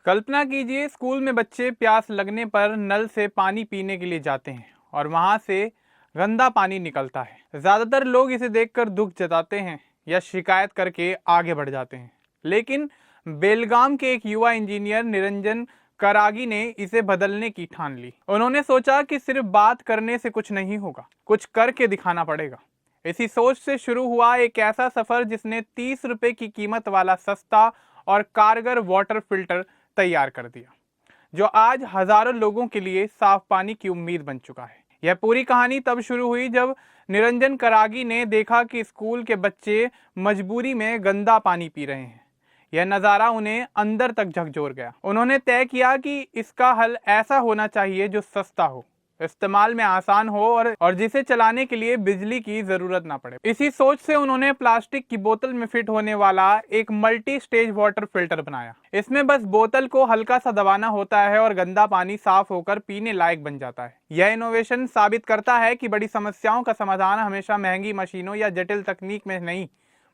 कल्पना कीजिए, स्कूल में बच्चे प्यास लगने पर नल से पानी पीने के लिए जाते हैं और वहां से गंदा पानी निकलता है। ज्यादातर लोग इसे देखकर दुख जताते हैं या शिकायत करके आगे बढ़ जाते हैं। लेकिन बेलगाम के एक युवा इंजीनियर निरंजन करागी ने इसे बदलने की ठान ली। उन्होंने सोचा कि सिर्फ बात करने से कुछ नहीं होगा, कुछ करके दिखाना पड़ेगा। इसी सोच से शुरू हुआ एक ऐसा सफर जिसने 30 रुपए की कीमत वाला सस्ता और कारगर वाटर फिल्टर तैयार कर दिया, जो आज हजारों लोगों के लिए साफ पानी की उम्मीद बन चुका है। यह पूरी कहानी तब शुरू हुई जब निरंजन करागी ने देखा कि स्कूल के बच्चे मजबूरी में गंदा पानी पी रहे हैं। यह नज़ारा उन्हें अंदर तक झकझोर गया। उन्होंने तय किया कि इसका हल ऐसा होना चाहिए जो सस्ता हो, इस्तेमाल में आसान हो और जिसे चलाने के लिए बिजली की जरूरत ना पड़े। इसी सोच से उन्होंने प्लास्टिक की बोतल में फिट होने वाला एक मल्टी स्टेज वाटर फिल्टर बनाया। इसमें बस बोतल को हल्का सा दबाना होता है और गंदा पानी साफ होकर पीने लायक बन जाता है। यह इनोवेशन साबित करता है कि बड़ी समस्याओं का समाधान हमेशा महंगी मशीनों या जटिल तकनीक में नहीं,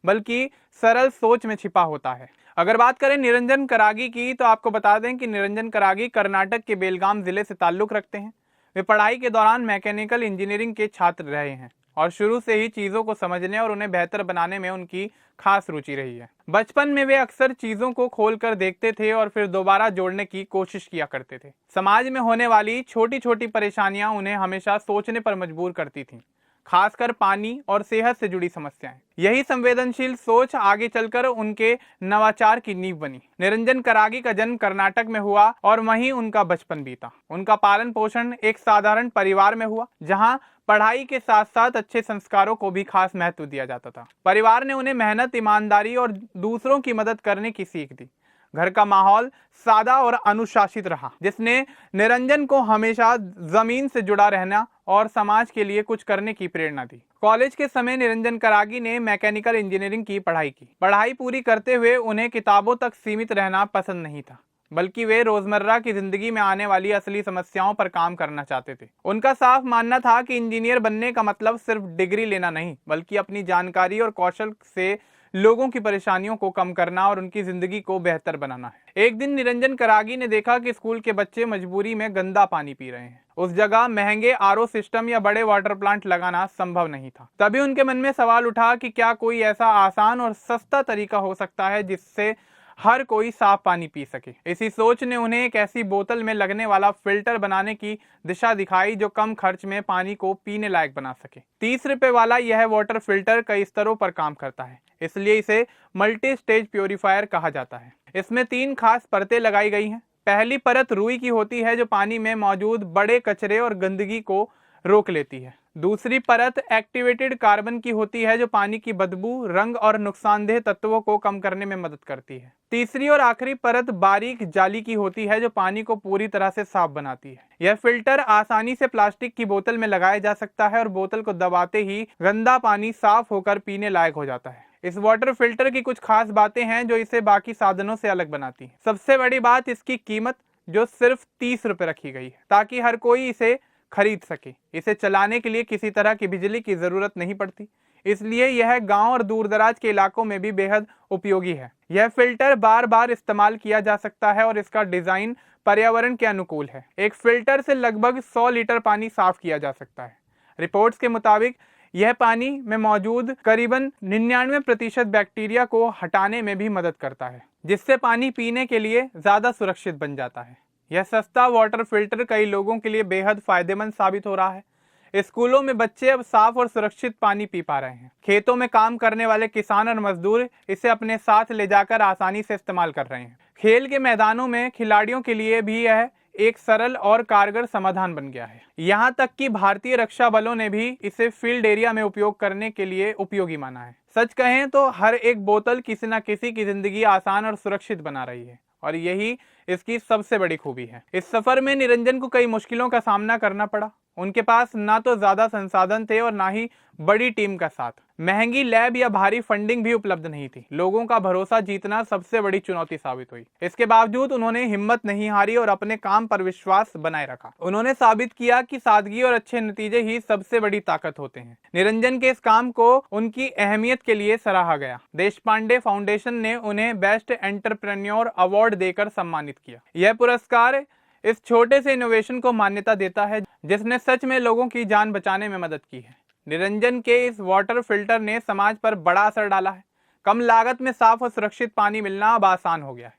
बल्कि सरल सोच में छिपा होता है। अगर बात करें निरंजन करागी की, तो आपको बता दें कि निरंजन करागी कर्नाटक के बेलगाम जिले से ताल्लुक रखते हैं। वे पढ़ाई के दौरान मैकेनिकल इंजीनियरिंग के छात्र रहे हैं और शुरू से ही चीजों को समझने और उन्हें बेहतर बनाने में उनकी खास रुचि रही है। बचपन में वे अक्सर चीजों को खोलकर देखते थे और फिर दोबारा जोड़ने की कोशिश किया करते थे। समाज में होने वाली छोटी छोटी परेशानियां उन्हें हमेशा सोचने पर मजबूर करती थीं, खासकर पानी और सेहत से जुड़ी समस्याएं। यही संवेदनशील सोच आगे चलकर उनके नवाचार की नींव बनी। निरंजन करागी का जन्म कर्नाटक में हुआ और वहीं उनका बचपन बीता। उनका पालन पोषण एक साधारण परिवार में हुआ, जहां पढ़ाई के साथ साथ अच्छे संस्कारों को भी खास महत्व दिया जाता था। परिवार ने उन्हें मेहनत, ईमानदारी और दूसरों की मदद करने की सीख दी। घर का माहौल सादा और अनुशासित रहा, जिसने निरंजन को हमेशा जमीन से जुड़ा रहना और समाज के लिए कुछ करने की प्रेरणा दी। कॉलेज के समय निरंजन करागी ने मैकेनिकल इंजीनियरिंग की पढ़ाई की। पढ़ाई पूरी करते हुए उन्हें किताबों तक सीमित रहना पसंद नहीं था, बल्कि वे रोजमर्रा की जिंदगी में आने वाली असली समस्याओं पर काम करना चाहते थे। उनका साफ मानना था कि इंजीनियर बनने का मतलब सिर्फ डिग्री लेना नहीं, बल्कि अपनी जानकारी और कौशल से लोगों की परेशानियों को कम करना और उनकी जिंदगी को बेहतर बनाना है। एक दिन निरंजन करागी ने देखा कि स्कूल के बच्चे मजबूरी में गंदा पानी पी रहे हैं। उस जगह महंगे आरओ सिस्टम या बड़े वाटर प्लांट लगाना संभव नहीं था। तभी उनके मन में सवाल उठा कि क्या कोई ऐसा आसान और सस्ता तरीका हो सकता है जिससे हर कोई साफ पानी पी सके। इसी सोच ने उन्हें एक ऐसी बोतल में लगने वाला फिल्टर बनाने की दिशा दिखाई जो कम खर्च में पानी को पीने लायक बना सके। 30 रुपए वाला यह वाटर फिल्टर कई स्तरों पर काम करता है, इसलिए इसे मल्टी स्टेज प्योरीफायर कहा जाता है। इसमें 3 खास परतें लगाई गई हैं। पहली परत रुई की होती है, जो पानी में मौजूद बड़े कचरे और गंदगी को रोक लेती है। दूसरी परत एक्टिवेटेड कार्बन की होती है, जो पानी की बदबू, रंग और नुकसानदेह तत्वों को कम करने में मदद करती है। तीसरी और आखिरी परत बारीक जाली की होती है, जो पानी को पूरी तरह से साफ बनाती है। यह फिल्टर आसानी से प्लास्टिक की बोतल में लगाया जा सकता है और बोतल को दबाते ही गंदा पानी साफ होकर पीने लायक हो जाता है। इस वाटर फिल्टर की कुछ खास बातें हैं जो इसे बाकी साधनों से अलग बनाती हैं। सबसे बड़ी बात इसकी कीमत, जो सिर्फ 30 रुपए रखी गई है, ताकि हर कोई इसे खरीद सके। इसे चलाने के लिए किसी तरह की बिजली की जरूरत नहीं पड़ती, इसलिए यह गांव और दूर दराज के इलाकों में भी बेहद उपयोगी है। यह फिल्टर बार बार इस्तेमाल किया जा सकता है और इसका डिजाइन पर्यावरण के अनुकूल है। एक फिल्टर से लगभग 100 लीटर पानी साफ किया जा सकता है। रिपोर्ट्स के मुताबिक यह पानी में मौजूद करीबन 99% बैक्टीरिया को हटाने में भी मदद करता है, जिससे पानी पीने के लिए ज्यादा सुरक्षित बन जाता है। यह सस्ता वाटर फिल्टर कई लोगों के लिए बेहद फायदेमंद साबित हो रहा है। स्कूलों में बच्चे अब साफ और सुरक्षित पानी पी पा रहे हैं। खेतों में काम करने वाले किसान और मजदूर इसे अपने साथ ले जाकर आसानी से इस्तेमाल कर रहे हैं। खेल के मैदानों में खिलाड़ियों के लिए भी यह एक सरल और कारगर समाधान बन गया है। यहाँ तक कि भारतीय रक्षा बलों ने भी इसे फील्ड एरिया में उपयोग करने के लिए उपयोगी माना है। सच कहें तो हर एक बोतल किसी न किसी की जिंदगी आसान और सुरक्षित बना रही है, और यही इसकी सबसे बड़ी खूबी है। इस सफर में निरंजन को कई मुश्किलों का सामना करना पड़ा। उनके पास ना तो ज्यादा संसाधन थे और ना ही बड़ी टीम का साथ। महंगी लैब या भारी फंडिंग भी उपलब्ध नहीं थी। लोगों का भरोसा जीतना सबसे बड़ी चुनौती साबित हुई। इसके बावजूद उन्होंने हिम्मत नहीं हारी और अपने काम पर विश्वास बनाए रखा। उन्होंने साबित किया कि सादगी और अच्छे नतीजे ही सबसे बड़ी ताकत होते हैं। निरंजन के इस काम को उनकी अहमियत के लिए सराहा गया। देशपांडे फाउंडेशन ने उन्हें बेस्ट एंटरप्रेन्योर अवार्ड देकर सम्मानित किया। यह पुरस्कार इस छोटे से इनोवेशन को मान्यता देता है जिसने सच में लोगों की जान बचाने में मदद की है। निरंजन के इस वाटर फिल्टर ने समाज पर बड़ा असर डाला है। कम लागत में साफ और सुरक्षित पानी मिलना अब आसान हो गया है।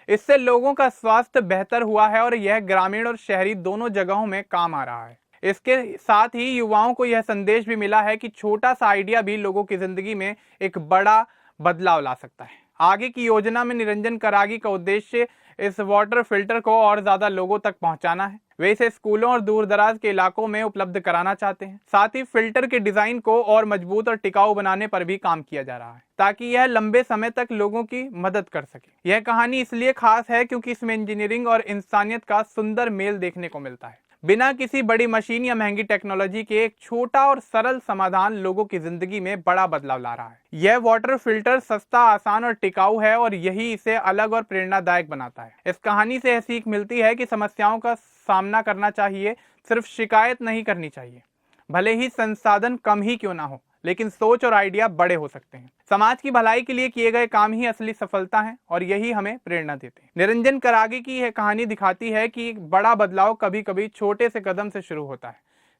इससे लोगों का स्वास्थ्य बेहतर हुआ है और यह ग्रामीण और शहरी दोनों जगहों में काम आ रहा है। इसके साथ ही युवाओं को यह संदेश भी मिला है कि छोटा सा आइडिया भी लोगों की जिंदगी में एक बड़ा बदलाव ला सकता है। आगे की योजना में निरंजन करागी का उद्देश्य इस वाटर फिल्टर को और ज्यादा लोगों तक पहुंचाना है। वे इसे स्कूलों और दूर दराज के इलाकों में उपलब्ध कराना चाहते हैं। साथ ही फिल्टर के डिजाइन को और मजबूत और टिकाऊ बनाने पर भी काम किया जा रहा है ताकि यह लंबे समय तक लोगों की मदद कर सके। यह कहानी इसलिए खास है क्योंकि इसमें इंजीनियरिंग और इंसानियत का सुंदर मेल देखने को मिलता है। बिना किसी बड़ी मशीन या महंगी टेक्नोलॉजी के एक छोटा और सरल समाधान लोगों की जिंदगी में बड़ा बदलाव ला रहा है। यह वाटर फिल्टर सस्ता, आसान और टिकाऊ है और यही इसे अलग और प्रेरणादायक बनाता है। इस कहानी से यह सीख मिलती है कि समस्याओं का सामना करना चाहिए, सिर्फ शिकायत नहीं करनी चाहिए। भले ही संसाधन कम ही क्यों ना हो, लेकिन सोच और आइडिया बड़े हो सकते हैं। समाज की भलाई के लिए किए गए काम ही असली सफलता है और यही हमें प्रेरणा देते हैं। निरंजन करागी की यह कहानी दिखाती है कि एक बड़ा बदलाव कभी कभी छोटे से कदम से शुरू होता है।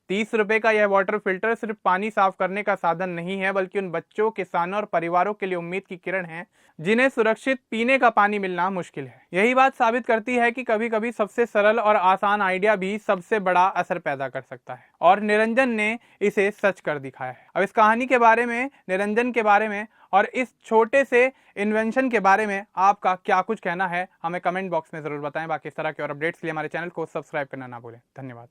30 रुपए का यह वाटर फिल्टर सिर्फ पानी साफ करने का साधन नहीं है, बल्कि उन बच्चों, किसानों और परिवारों के लिए उम्मीद की किरण है जिन्हें सुरक्षित पीने का पानी मिलना मुश्किल है। यही बात साबित करती है कि कभी कभी सबसे सरल और आसान आइडिया भी सबसे बड़ा असर पैदा कर सकता है और निरंजन ने इसे सच कर दिखाया है। अब इस कहानी के बारे में, निरंजन के बारे में और इस छोटे से इन्वेंशन के बारे में आपका क्या कुछ कहना है, हमें कमेंट बॉक्स में जरूर बताएं। बाकी इस तरह के और अपडेट्स के लिए हमारे चैनल को सब्सक्राइब करना ना भूलें। धन्यवाद।